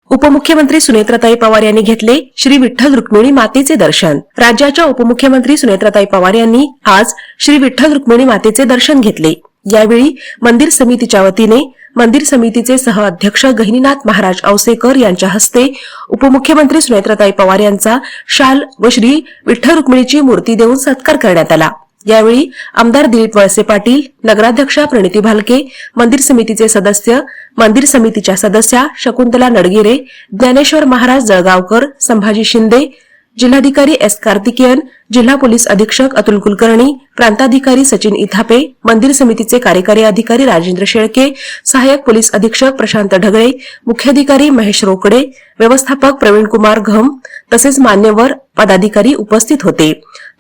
उपमुख्यमंत्री सुनेत्राताई पवार यांनी घेतले श्री विठ्ठल रुक्मिणी मातेचे दर्शन। राज्याच्या उपमुख्यमंत्री सुनेत्राताई पवार यांनी आज श्री विठ्ठल रुक्मिणी मातेचे दर्शन घेतले। यावेळी मंदिर समितीच्या वतीने मंदिर समितीचे सहअध्यक्ष गहिनीनाथ महाराज औसेकर यांच्या हस्ते उपमुख्यमंत्री सुनेत्राताई पवार यांचा शाल व श्री विठ्ठल रुक्मिणीची मूर्ती देऊन सत्कार करण्यात आला। यावेळी आमदार दिलीप वळसे पाटील, नगराध्यक्षा प्रणिती भालके, मंदिर समितीचे सदस्य, मंदिर समितीच्या सदस्या शकुंतला नडगिरे, ज्ञानेश्वर महाराज जळगावकर, संभाजी शिंदे, जिल्हाधिकारी एस कार्तिकेयन, जिल्हा पोलीस अधीक्षक अतुल कुलकर्णी, प्रांताधिकारी सचिन इथापे, मंदिर समितीचे कार्यकारी अधिकारी राजेंद्र शेळके, सहाय्यक पोलीस अधीक्षक प्रशांत ढगळे, मुख्याधिकारी महेश रोकडे, व्यवस्थापक प्रवीण कुमार घम तसेच मान्यवर पदाधिकारी उपस्थित होते।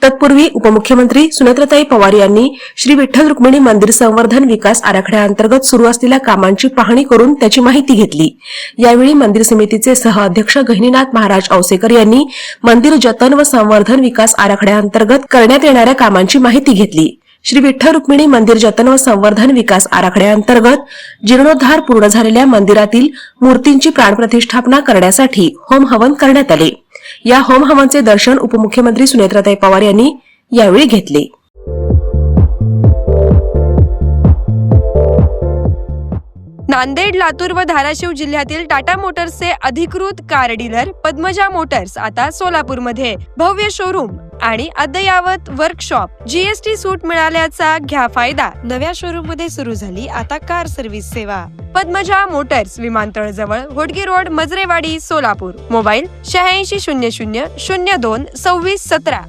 तत्पूर्वी उपमुख्यमंत्री सुनेत्राताई पवार यांनी श्री विठ्ठल रुक्मिणी मंदिर संवर्धन विकास आराखड्याअंतर्गत सुरू असलेल्या कामांची पाहणी करून त्याची माहिती घेतली। यावेळी मंदिर समितीचे सहअध्यक्ष गहिनीनाथ महाराज औसेकर यांनी मंदिर जतन व संवर्धन विकास आराखड्याअंतर्गत करण्यात येणाऱ्या कामांची माहिती घेतली। श्री विठ्ठल रुक्मिणी मंदिर जतन व संवर्धन विकास आराखड्याअंतर्गत जीर्णोद्धार पूर्ण झालेल्या मंदिरातील मूर्तींची प्राणप्रतिष्ठापना करण्यासाठी होम हवन करण्यात आले। या होम हवनचे दर्शन उपमुख्यमंत्री सुनेत्राताई पवार यांनी यावेळी घेतले। नांदेड, लातूर व धाराशिव जिल्ह्यातील टाटा मोटर्सचे अधिकृत कार डीलर पद्मजा मोटर्स आता सोलापूरमध्ये भव्य शोरूम आणि अद्ययावत वर्कशॉप, जीएसटी सूट मिळाल्याचा घ्या फायदा। नव्या शोरूम मध्ये सुरू झाली आता कार सर्व्हिस सेवा। पद्मजा मोटर्स, विमानतळ जवळ, होडगी रोड, मजरेवाडी, सोलापूर। मोबाईल 8600 02 26 17।